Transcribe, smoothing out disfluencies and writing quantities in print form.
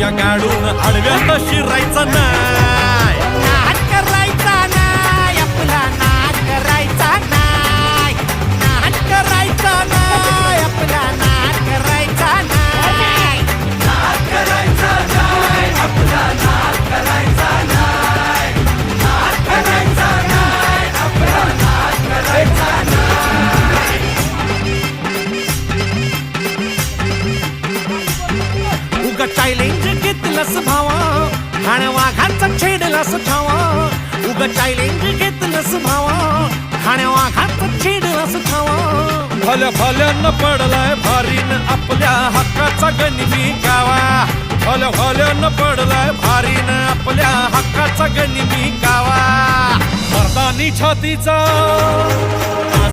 घेऊया गाडून आडव्यात शिरायचा नाही. नाद करायचा नाही आपला, नाद करायचा नाही, नाद करायचा नाही आपला, नाद करायचा नाही, नाद करायचा नाही आपला, नाद करायचा नाही, नाद करायचा नाही आपला, नाद करायचा नाही. उगा चॅलेंज घेतलंस भावा, ठाण्या वाघाचा छेडलास ठावा. उगा चॅलेंज घेतलंस भावा, ठाण्या वाघाचा छेडलास ठावा. भल्या भल्यानं पडलाय भारीन आपल्या हक्काचा गनिमी गावा. भल्या भल्यानं पडलाय भारीन आपल्या हक्काचा गनिमी गावा. मर्दानी छातीचा